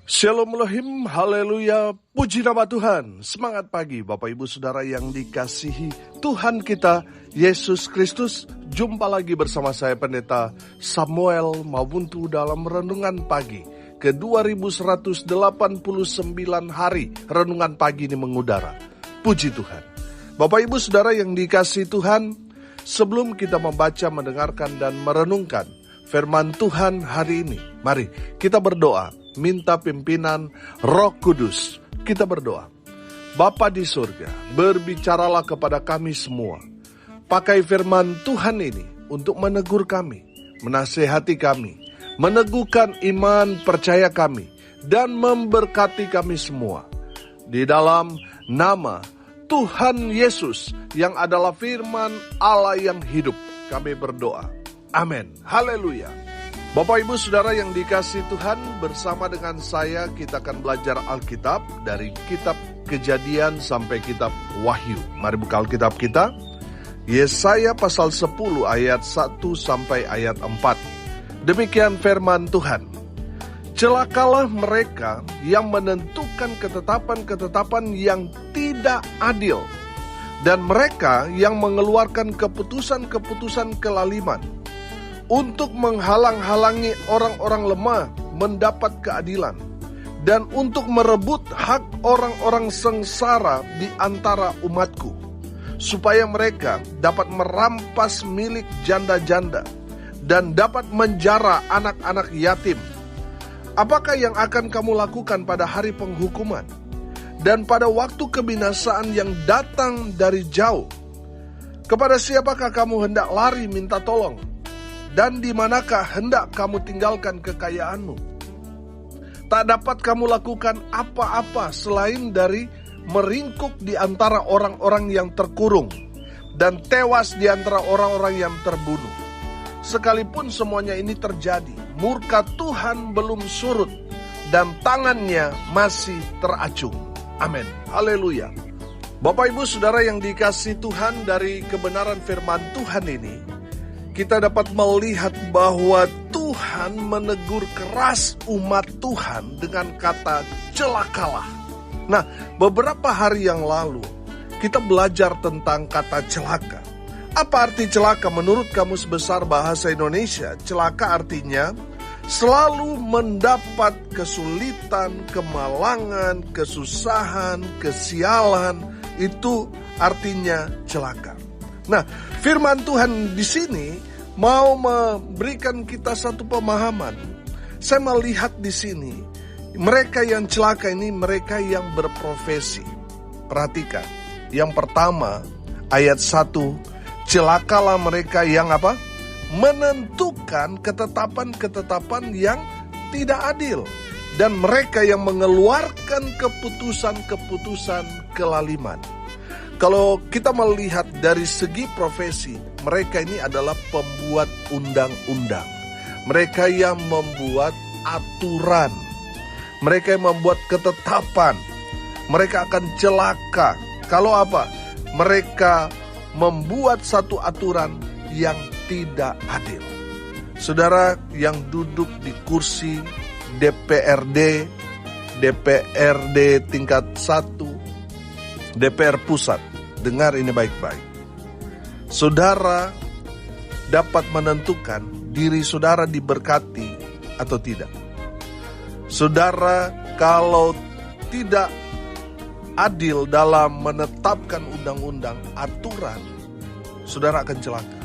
Shalom Elohim, haleluya, puji nama Tuhan. Semangat pagi Bapak Ibu Saudara yang dikasihi Tuhan kita, Yesus Kristus. Jumpa lagi bersama saya Pendeta Samuel Mawuntu dalam Renungan Pagi ke 2189 hari Renungan Pagi ini mengudara. Puji Tuhan. Bapak Ibu Saudara yang dikasihi Tuhan, sebelum kita membaca, mendengarkan, dan merenungkan firman Tuhan hari ini, mari kita berdoa. Minta pimpinan Roh Kudus. Kita berdoa. Bapa di surga, berbicaralah kepada kami semua. Pakai firman Tuhan ini untuk menegur kami, menasehati kami, meneguhkan iman percaya kami, dan memberkati kami semua. Di dalam nama Tuhan Yesus yang adalah firman Allah yang hidup, kami berdoa. Amin. Haleluya. Bapak Ibu Saudara yang dikasihi Tuhan, bersama dengan saya kita akan belajar Alkitab dari kitab Kejadian sampai kitab Wahyu. Mari buka Alkitab kita. Yesaya pasal 10 ayat 1 sampai ayat 4. Demikian firman Tuhan. Celakalah mereka yang menentukan ketetapan-ketetapan yang tidak adil, dan mereka yang mengeluarkan keputusan-keputusan kelaliman, untuk menghalang-halangi orang-orang lemah mendapat keadilan, dan untuk merebut hak orang-orang sengsara di antara umatku, supaya mereka dapat merampas milik janda-janda, dan dapat menjara anak-anak yatim. Apakah yang akan kamu lakukan pada hari penghukuman, dan pada waktu kebinasaan yang datang dari jauh? Kepada siapakah kamu hendak lari minta tolong? Dan di manakah hendak kamu tinggalkan kekayaanmu? Tak dapat kamu lakukan apa-apa selain dari meringkuk di antara orang-orang yang terkurung dan tewas di antara orang-orang yang terbunuh. Sekalipun semuanya ini terjadi, murka Tuhan belum surut dan tangannya masih teracung. Amin. Haleluya. Bapak Ibu Saudara yang dikasihi Tuhan, dari kebenaran firman Tuhan ini kita dapat melihat bahwa Tuhan menegur keras umat Tuhan dengan kata celakalah. Nah, beberapa hari yang lalu kita belajar tentang kata celaka. Apa arti celaka menurut Kamus Besar Bahasa Indonesia? Celaka artinya selalu mendapat kesulitan, kemalangan, kesusahan, kesialan. Itu artinya celaka. Nah, firman Tuhan di sini mau memberikan kita satu pemahaman. Saya melihat di sini, mereka yang celaka ini mereka yang berprofesi. Perhatikan, yang pertama ayat 1, celakalah mereka yang apa? Menentukan ketetapan-ketetapan yang tidak adil, dan mereka yang mengeluarkan keputusan-keputusan kelaliman. Kalau kita melihat dari segi profesi, mereka ini adalah pembuat undang-undang. Mereka yang membuat aturan. Mereka yang membuat ketetapan. Mereka akan celaka. Kalau apa? Mereka membuat satu aturan yang tidak adil. Saudara yang duduk di kursi DPRD tingkat 1, DPR pusat, dengar ini baik-baik. Saudara dapat menentukan diri saudara diberkati atau tidak. Saudara kalau tidak adil dalam menetapkan undang-undang, aturan, saudara akan celaka.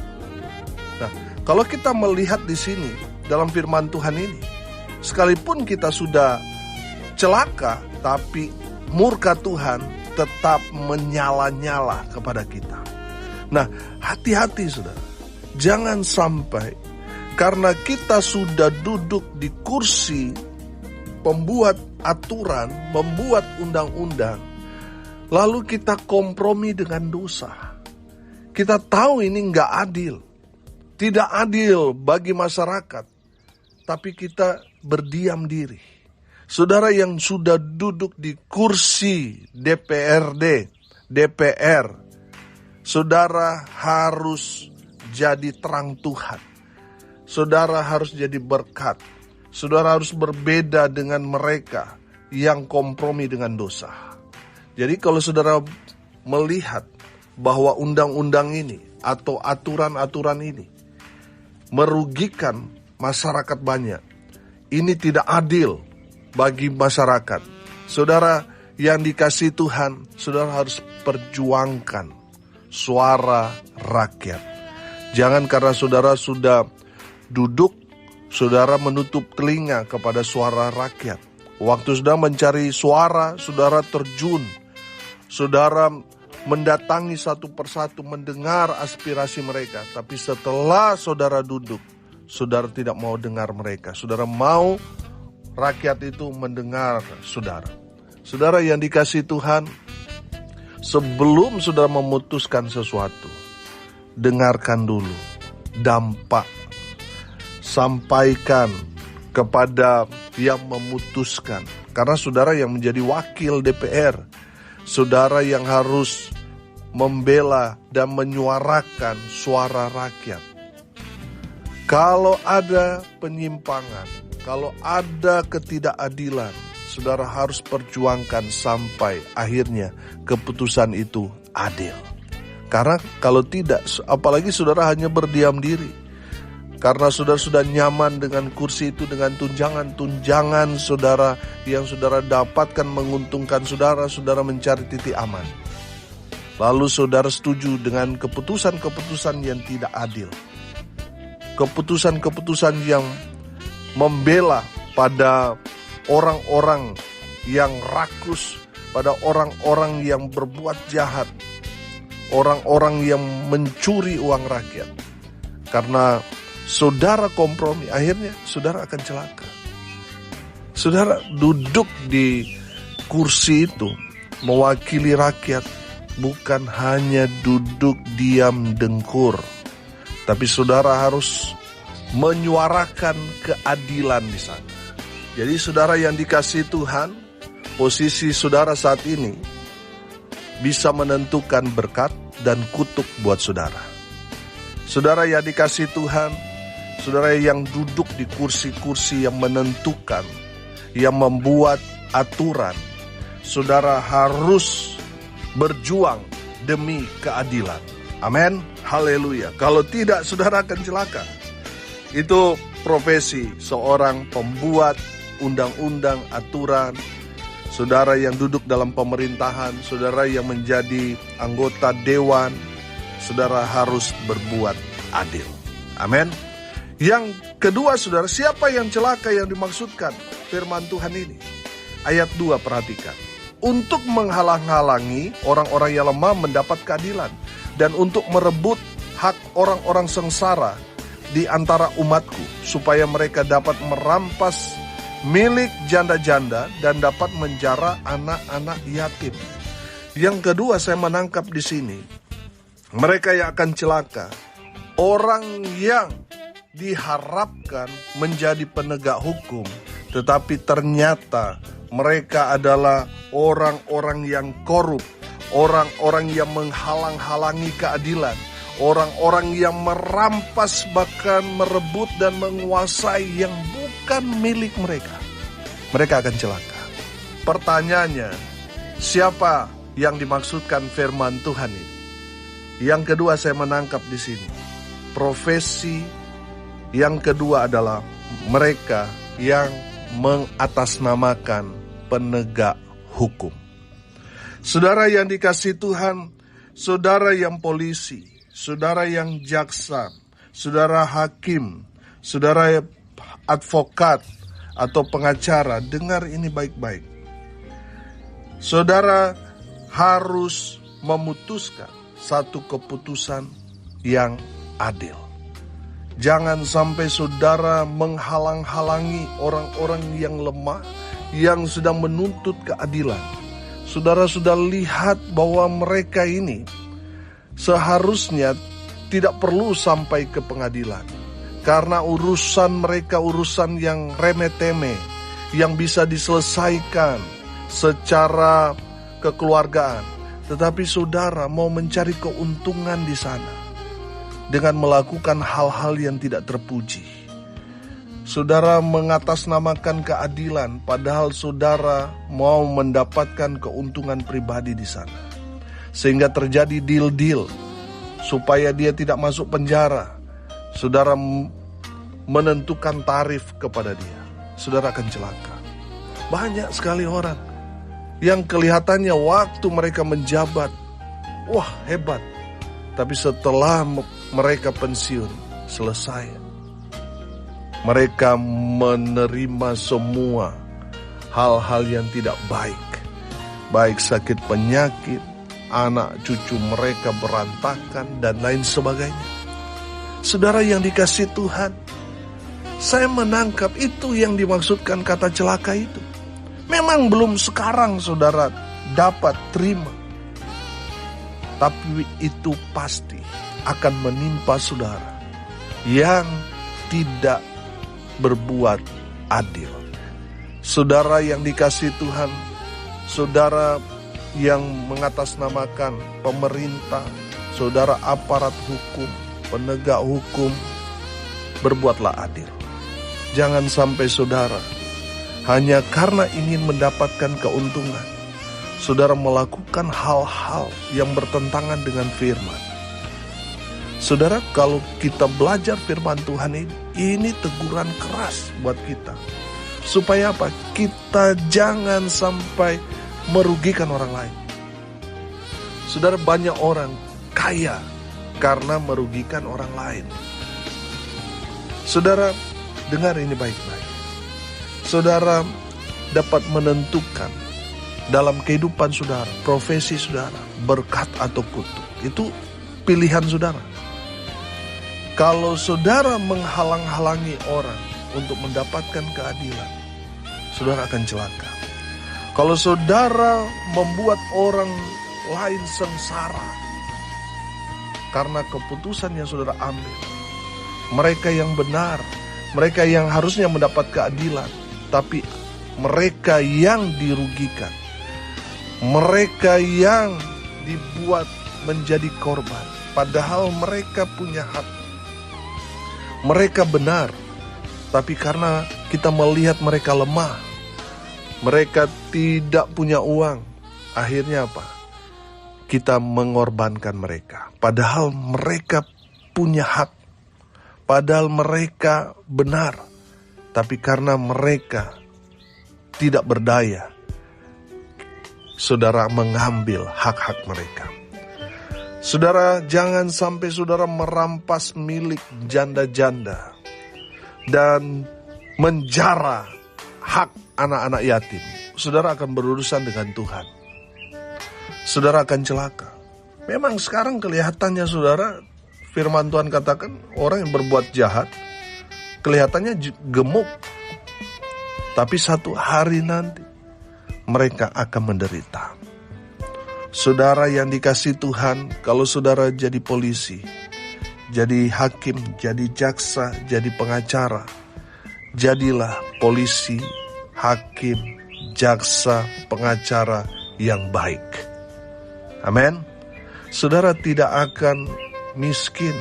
Nah, kalau kita melihat di sini dalam firman Tuhan ini, sekalipun kita sudah celaka, tapi murka Tuhan tetap menyala-nyala kepada kita. Nah, hati-hati saudara. Jangan sampai karena kita sudah duduk di kursi pembuat aturan, membuat undang-undang, lalu kita kompromi dengan dosa. Kita tahu ini nggak adil, tidak adil bagi masyarakat, tapi kita berdiam diri. Saudara yang sudah duduk di kursi DPR, saudara harus jadi terang Tuhan. Saudara harus jadi berkat. saudara harus berbeda dengan mereka yang kompromi dengan dosa. Jadi kalau saudara melihat bahwa undang-undang ini atau aturan-aturan ini merugikan masyarakat banyak, ini tidak adil bagi masyarakat. Saudara yang dikasihi Tuhan, saudara harus perjuangkan suara rakyat. Jangan karena saudara sudah duduk, saudara menutup telinga kepada suara rakyat. Waktu saudara mencari suara, saudara terjun, saudara mendatangi satu persatu, mendengar aspirasi mereka. Tapi setelah saudara duduk, saudara tidak mau dengar mereka. Saudara mau rakyat itu mendengar saudara. Saudara yang dikasihi Tuhan, sebelum saudara memutuskan sesuatu, dengarkan dulu dampak. Sampaikan kepada yang memutuskan. Karena saudara yang menjadi wakil DPR, saudara yang harus membela dan menyuarakan suara rakyat. Kalau ada penyimpangan, kalau ada ketidakadilan, saudara harus perjuangkan sampai akhirnya keputusan itu adil. Karena kalau tidak, apalagi saudara hanya berdiam diri, karena saudara sudah nyaman dengan kursi itu, dengan tunjangan saudara yang saudara dapatkan menguntungkan saudara, saudara mencari titik aman. Lalu saudara setuju dengan keputusan-keputusan yang tidak adil. Keputusan-keputusan yang membela pada orang-orang yang rakus, pada orang-orang yang berbuat jahat, orang-orang yang mencuri uang rakyat. Karena saudara kompromi, akhirnya saudara akan celaka. Saudara duduk di kursi itu mewakili rakyat, bukan hanya duduk diam dengkur, tapi saudara harus menyuarakan keadilan di sana. Jadi saudara yang dikasihi Tuhan, posisi saudara saat ini bisa menentukan berkat dan kutuk buat saudara. Saudara yang dikasihi Tuhan, saudara yang duduk di kursi-kursi yang menentukan, yang membuat aturan, saudara harus berjuang demi keadilan. Amin, haleluya. Kalau tidak, saudara akan celaka. Itu profesi seorang pembuat undang-undang, aturan. Saudara yang duduk dalam pemerintahan, saudara yang menjadi anggota dewan, saudara harus berbuat adil. Amin. Yang kedua saudara, siapa yang celaka yang dimaksudkan firman Tuhan ini? Ayat 2 perhatikan. Untuk menghalang-halangi orang-orang yang lemah mendapat keadilan, dan untuk merebut hak orang-orang sengsara di antara umatku, supaya mereka dapat merampas milik janda-janda dan dapat menjara anak-anak yatim. Yang kedua saya menangkap di sini, mereka yang akan celaka, orang yang diharapkan menjadi penegak hukum, tetapi ternyata mereka adalah orang-orang yang korup, orang-orang yang menghalang-halangi keadilan, orang-orang yang merampas bahkan merebut dan menguasai yang bukan milik mereka. Mereka akan celaka. Pertanyaannya, siapa yang dimaksudkan firman Tuhan ini? Yang kedua saya menangkap di sini, profesi yang kedua adalah mereka yang mengatasnamakan penegak hukum. Saudara yang dikasihi Tuhan, saudara yang polisi, saudara yang jaksa, saudara hakim, saudara advokat atau pengacara, dengar ini baik-baik. Saudara harus memutuskan satu keputusan yang adil. Jangan sampai saudara menghalang-halangi orang-orang yang lemah, yang sedang menuntut keadilan. Saudara sudah lihat bahwa mereka ini seharusnya tidak perlu sampai ke pengadilan. Karena urusan mereka urusan yang remeh-temeh, yang bisa diselesaikan secara kekeluargaan. Tetapi saudara mau mencari keuntungan di sana dengan melakukan hal-hal yang tidak terpuji. Saudara mengatasnamakan keadilan, padahal saudara mau mendapatkan keuntungan pribadi di sana. Sehingga terjadi deal-deal supaya dia tidak masuk penjara. Saudara menentukan tarif kepada dia. Saudara akan celaka. Banyak sekali orang yang kelihatannya waktu mereka menjabat, wah hebat. Tapi setelah mereka pensiun, selesai. Mereka menerima semua hal-hal yang tidak baik. Baik sakit penyakit, anak cucu mereka berantakan, dan lain sebagainya. Saudara yang dikasihi Tuhan, saya menangkap itu yang dimaksudkan kata celaka itu. Memang belum sekarang saudara dapat terima. Tapi itu pasti akan menimpa saudara yang tidak berbuat adil. Saudara yang dikasihi Tuhan, saudara yang mengatasnamakan pemerintah, saudara aparat hukum, penegak hukum, berbuatlah adil. Jangan sampai saudara hanya karena ingin mendapatkan keuntungan, saudara melakukan hal-hal yang bertentangan dengan firman. Saudara, kalau kita belajar firman Tuhan ini teguran keras buat kita. Supaya apa? Kita jangan sampai merugikan orang lain. Saudara, banyak orang kaya karena merugikan orang lain. Saudara, dengar ini baik-baik. Saudara dapat menentukan dalam kehidupan saudara, profesi saudara, berkat atau kutuk. Itu pilihan saudara. Kalau saudara menghalang-halangi orang untuk mendapatkan keadilan, saudara akan celaka. Kalau saudara membuat orang lain sengsara karena keputusan yang saudara ambil, mereka yang benar, mereka yang harusnya mendapat keadilan, tapi mereka yang dirugikan, mereka yang dibuat menjadi korban, padahal mereka punya hak. Mereka benar, tapi karena kita melihat mereka lemah, mereka tidak punya uang, akhirnya apa? Kita mengorbankan mereka. Padahal mereka punya hak, padahal mereka benar, tapi karena mereka tidak berdaya, saudara mengambil hak-hak mereka. Saudara, jangan sampai saudara merampas milik janda-janda dan menjara hak anak-anak yatim. Saudara akan berurusan dengan Tuhan. Saudara akan celaka. Memang sekarang kelihatannya saudara, firman Tuhan katakan orang yang berbuat jahat kelihatannya gemuk. Tapi satu hari nanti mereka akan menderita. Saudara yang dikasihi Tuhan, kalau saudara jadi polisi, jadi hakim, jadi jaksa, jadi pengacara, jadilah polisi, hakim, jaksa, pengacara yang baik. Amin. Saudara tidak akan miskin.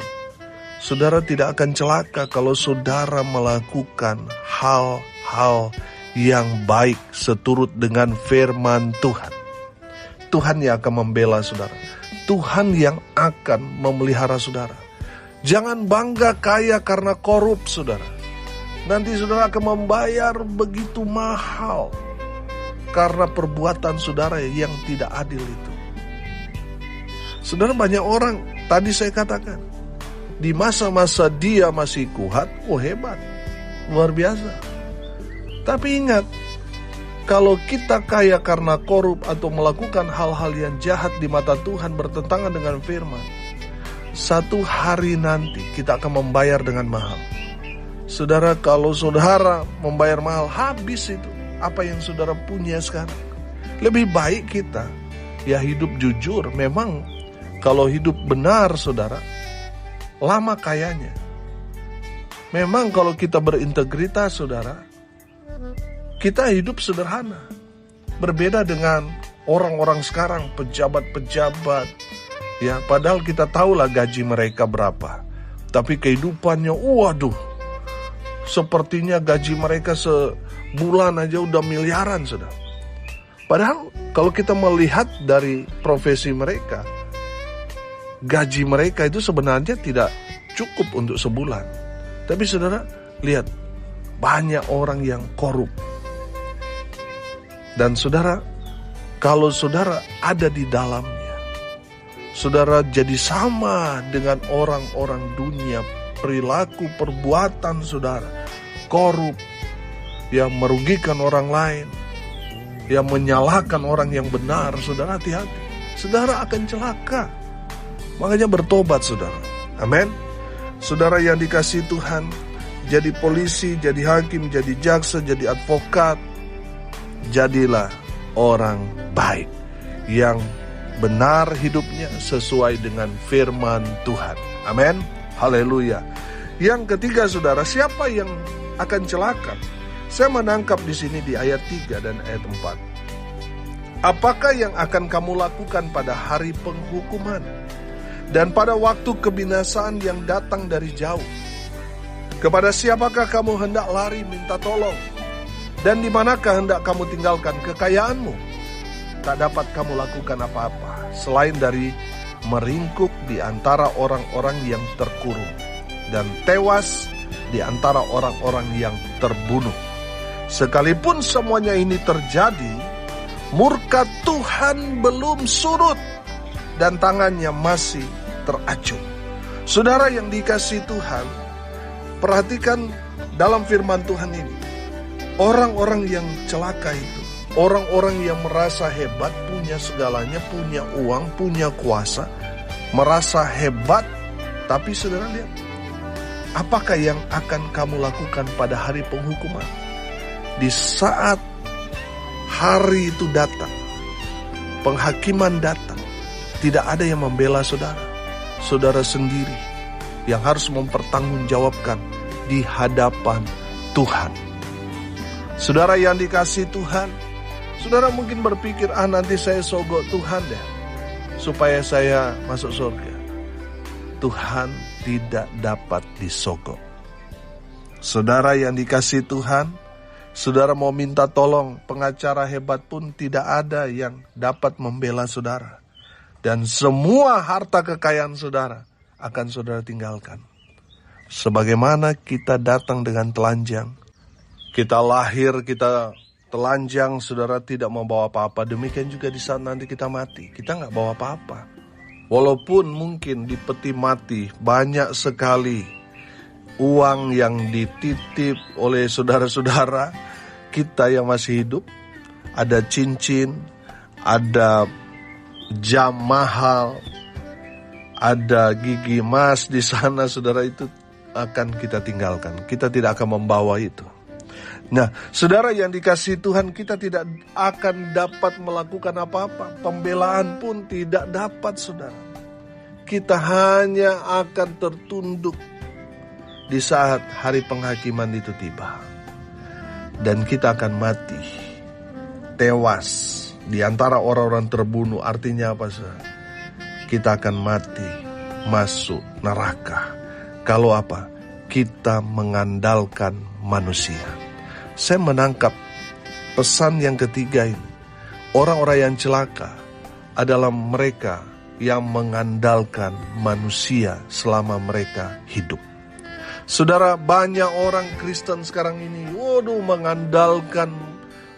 Saudara tidak akan celaka kalau saudara melakukan hal-hal yang baik seturut dengan firman Tuhan. Tuhan yang akan membela saudara. Tuhan yang akan memelihara saudara. Jangan bangga kaya karena korup saudara. Nanti saudara akan membayar begitu mahal karena perbuatan saudara yang tidak adil itu. Saudara, banyak orang, tadi saya katakan, di masa-masa dia masih kuat, hebat, luar biasa. Tapi ingat, kalau kita kaya karena korup atau melakukan hal-hal yang jahat di mata Tuhan bertentangan dengan firman, satu hari nanti kita akan membayar dengan mahal. Saudara, kalau saudara membayar mahal, habis itu apa yang saudara punya sekarang. Lebih baik kita ya hidup jujur. Memang kalau hidup benar saudara, lama kayanya. Memang kalau kita berintegritas saudara, kita hidup sederhana. Berbeda dengan orang-orang sekarang, pejabat-pejabat. Ya, padahal kita tahulah gaji mereka berapa. Tapi kehidupannya, waduh, sepertinya gaji mereka sebulan aja udah miliaran, saudara. Padahal kalau kita melihat dari profesi mereka, gaji mereka itu sebenarnya tidak cukup untuk sebulan. Tapi saudara, lihat, banyak orang yang korup. Dan saudara, kalau saudara ada di dalamnya, saudara jadi sama dengan orang-orang dunia. Perilaku, perbuatan saudara korup, yang merugikan orang lain, yang menyalahkan orang yang benar, saudara hati-hati. Saudara akan celaka. Makanya bertobat, saudara. Amin. Saudara yang dikasihi Tuhan, jadi polisi, jadi hakim, jadi jaksa, jadi advokat, jadilah orang baik yang benar hidupnya sesuai dengan firman Tuhan. Amin. Haleluya. Yang ketiga, saudara, siapa yang akan celaka? Saya menangkap di sini di ayat 3 dan ayat 4. Apakah yang akan kamu lakukan pada hari penghukuman dan pada waktu kebinasaan yang datang dari jauh? Kepada siapakah kamu hendak lari minta tolong? Dan di manakah hendak kamu tinggalkan kekayaanmu? Tak dapat kamu lakukan apa-apa selain dari meringkuk di antara orang-orang yang terkurung dan tewas di antara orang-orang yang terbunuh. Sekalipun semuanya ini terjadi, murka Tuhan belum surut dan tangannya masih teracung. Saudara yang dikasihi Tuhan, perhatikan dalam firman Tuhan ini, orang-orang yang celaka itu, orang-orang yang merasa hebat, punya segalanya, punya uang, punya kuasa, merasa hebat. Tapi saudara lihat, apakah yang akan kamu lakukan pada hari penghukuman? Di saat hari itu datang, penghakiman datang, tidak ada yang membela saudara. Saudara sendiri yang harus mempertanggungjawabkan di hadapan Tuhan. Saudara yang dikasihi Tuhan, saudara mungkin berpikir, nanti saya sogok Tuhan deh, supaya saya masuk surga. Tuhan tidak dapat disogok. Saudara yang dikasihi Tuhan, saudara mau minta tolong, pengacara hebat pun tidak ada yang dapat membela saudara. Dan semua harta kekayaan saudara akan saudara tinggalkan. Sebagaimana kita datang dengan telanjang, kita lahir, kita telanjang, saudara tidak membawa apa-apa. Demikian juga di saat nanti kita mati, kita nggak bawa apa-apa. Walaupun mungkin di peti mati banyak sekali uang yang dititip oleh saudara-saudara kita yang masih hidup. Ada cincin, ada jam mahal, ada gigi emas di sana, saudara, itu akan kita tinggalkan. Kita tidak akan membawa itu. Nah, saudara yang dikasihi Tuhan, kita tidak akan dapat melakukan apa-apa. Pembelaan pun tidak dapat, saudara. Kita hanya akan tertunduk di saat hari penghakiman itu tiba. Dan kita akan mati, tewas di antara orang-orang terbunuh. Artinya apa, saudara? Kita akan mati, masuk neraka. Kalau apa? Kita mengandalkan manusia. Saya menangkap pesan yang ketiga ini. Orang-orang yang celaka adalah mereka yang mengandalkan manusia selama mereka hidup. Saudara, banyak orang Kristen sekarang ini, mengandalkan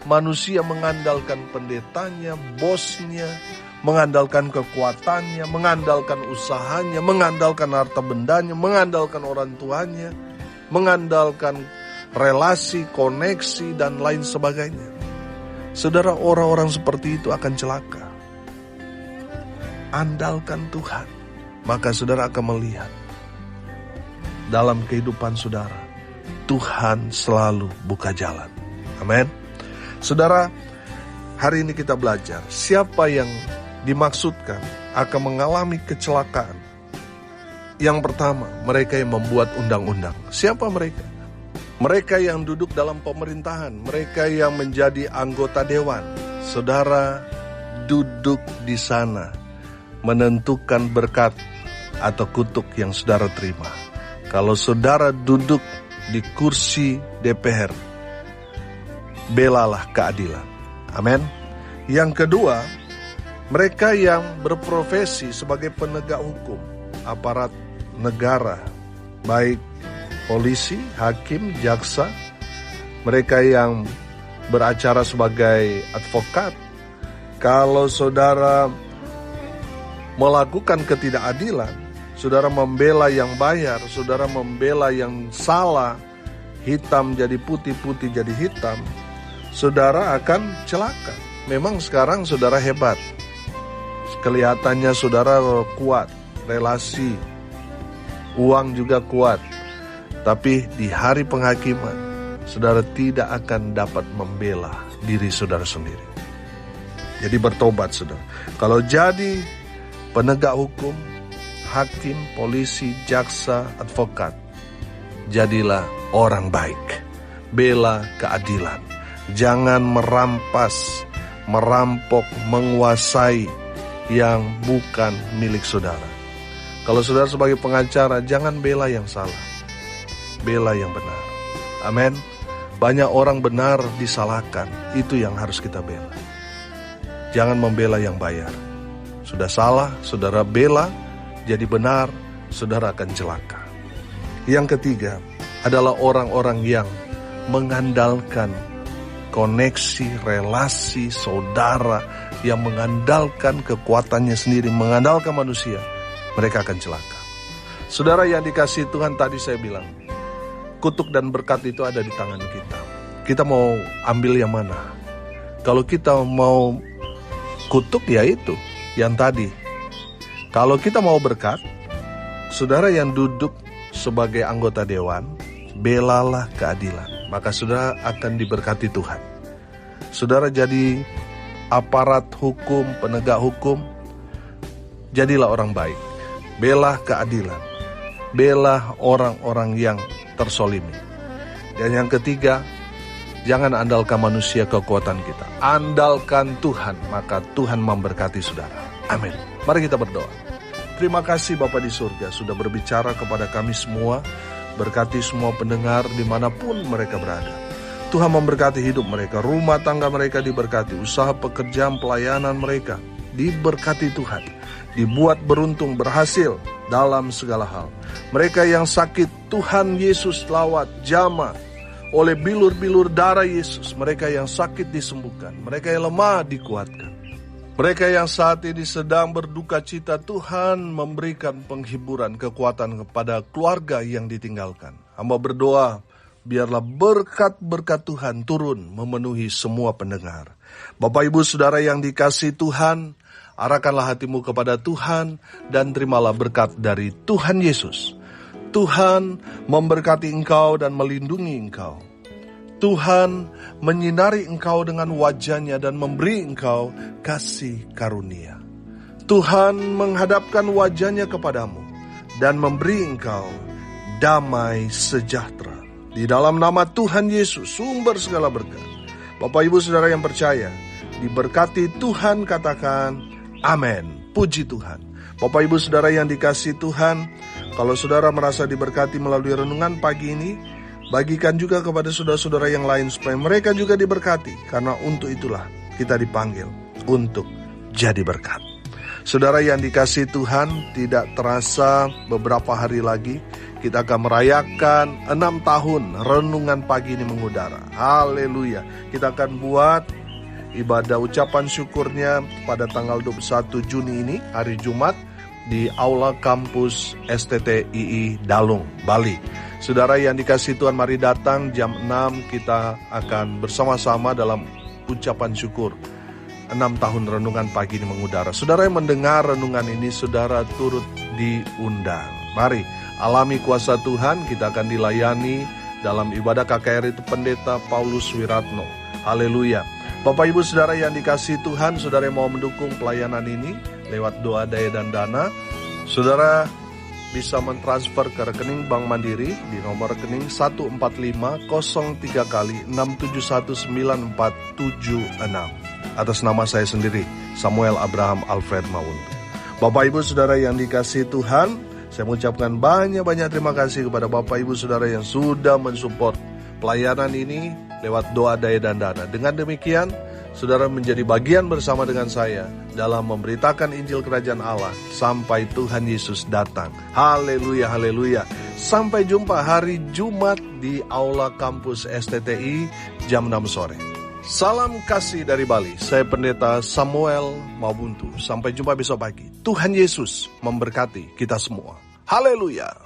manusia, mengandalkan pendetanya, bosnya, mengandalkan kekuatannya, mengandalkan usahanya, mengandalkan harta bendanya, mengandalkan orang tuanya, mengandalkan relasi, koneksi, dan lain sebagainya. Saudara, orang-orang seperti itu akan celaka. Andalkan Tuhan, maka saudara akan melihat dalam kehidupan saudara, Tuhan selalu buka jalan. Amin. Saudara, hari ini kita belajar siapa yang dimaksudkan akan mengalami kecelakaan. Yang pertama, mereka yang membuat undang-undang. Siapa mereka? Mereka yang duduk dalam pemerintahan, mereka yang menjadi anggota dewan. Saudara duduk di sana, menentukan berkat atau kutuk yang saudara terima. Kalau saudara duduk di kursi DPR. Belalah keadilan. Amin. Yang kedua, mereka yang berprofesi sebagai penegak hukum, aparat negara, baik polisi, hakim, jaksa, mereka yang beracara sebagai advokat. Kalau saudara melakukan ketidakadilan, saudara membela yang bayar, saudara membela yang salah, hitam jadi putih, putih jadi hitam, saudara akan celaka. Memang sekarang saudara hebat, kelihatannya saudara kuat, relasi, uang juga kuat. Tapi di hari penghakiman, saudara tidak akan dapat membela diri saudara sendiri. Jadi bertobat saudara. Kalau jadi penegak hukum, hakim, polisi, jaksa, advokat, jadilah orang baik. Bela keadilan. Jangan merampas, merampok, menguasai yang bukan milik saudara. Kalau saudara sebagai pengacara, jangan bela yang salah, bela yang benar. Amin. Banyak orang benar disalahkan, itu yang harus kita bela. Jangan membela yang bayar. Sudah salah, saudara bela, jadi benar, saudara akan celaka. Yang ketiga adalah orang-orang yang mengandalkan koneksi, relasi, saudara, yang mengandalkan kekuatannya sendiri, mengandalkan manusia, mereka akan celaka. Saudara yang dikasihi Tuhan, tadi saya bilang, kutuk dan berkat itu ada di tangan kita. Kita mau ambil yang mana? Kalau kita mau kutuk, ya itu yang tadi. Kalau kita mau berkat, saudara yang duduk sebagai anggota dewan, belalah keadilan, maka saudara akan diberkati Tuhan. Saudara jadi aparat hukum, penegak hukum, jadilah orang baik. Bela keadilan. Bela orang-orang yang tersolimi. Dan yang ketiga, jangan andalkan manusia kekuatan kita. Andalkan Tuhan, maka Tuhan memberkati saudara. Amin. Mari kita berdoa. Terima kasih Bapa di surga sudah berbicara kepada kami semua. Berkati semua pendengar dimanapun mereka berada. Tuhan memberkati hidup mereka, rumah tangga mereka diberkati, usaha pekerjaan pelayanan mereka diberkati Tuhan, dibuat beruntung berhasil dalam segala hal. Mereka yang sakit, Tuhan Yesus lawat jamah oleh bilur-bilur darah Yesus. Mereka yang sakit disembuhkan, mereka yang lemah dikuatkan. Mereka yang saat ini sedang berduka cita, Tuhan memberikan penghiburan, kekuatan kepada keluarga yang ditinggalkan. Hamba berdoa, biarlah berkat-berkat Tuhan turun memenuhi semua pendengar. Bapak Ibu Saudara yang dikasihi Tuhan, arahkanlah hatimu kepada Tuhan dan terimalah berkat dari Tuhan Yesus. Tuhan memberkati engkau dan melindungi engkau. Tuhan menyinari engkau dengan wajah-Nya dan memberi engkau kasih karunia. Tuhan menghadapkan wajah-Nya kepadamu dan memberi engkau damai sejahtera. Di dalam nama Tuhan Yesus, sumber segala berkat. Bapak Ibu Saudara yang percaya, diberkati Tuhan, katakan amin. Puji Tuhan. Bapak Ibu Saudara yang dikasihi Tuhan, kalau saudara merasa diberkati melalui renungan pagi ini, bagikan juga kepada saudara-saudara yang lain supaya mereka juga diberkati. Karena untuk itulah kita dipanggil untuk jadi berkat. Saudara yang dikasihi Tuhan, tidak terasa beberapa hari lagi kita akan merayakan 6 tahun renungan pagi ini mengudara. Haleluya. Kita akan buat ibadah ucapan syukurnya pada tanggal 21 Juni ini, hari Jumat, di Aula Kampus STTII Dalung, Bali. Saudara yang dikasihi Tuhan, mari datang jam 6, kita akan bersama-sama dalam ucapan syukur 6 tahun renungan pagi ini mengudara. Saudara yang mendengar renungan ini, saudara turut diundang. Mari alami kuasa Tuhan, kita akan dilayani dalam ibadah KKR itu Pendeta Paulus Wiratno. Haleluya. Bapak Ibu Saudara yang dikasihi Tuhan, saudara yang mau mendukung pelayanan ini lewat doa, daya dan dana, saudara bisa mentransfer ke rekening Bank Mandiri di nomor rekening 145-037194776 atas nama saya sendiri, Samuel Abraham Alfred Mauntu. Bapak Ibu Saudara yang dikasihi Tuhan, Saya mengucapkan banyak-banyak terima kasih kepada Bapak Ibu Saudara yang sudah mensupport pelayanan ini lewat doa, daya, dan dana. Dengan demikian, saudara menjadi bagian bersama dengan saya dalam memberitakan Injil Kerajaan Allah sampai Tuhan Yesus datang. Haleluya, haleluya. Sampai jumpa hari Jumat di Aula Kampus STTI jam 6 sore. Salam kasih dari Bali. Saya Pendeta Samuel Mabuntu. Sampai jumpa besok pagi. Tuhan Yesus memberkati kita semua. Haleluya.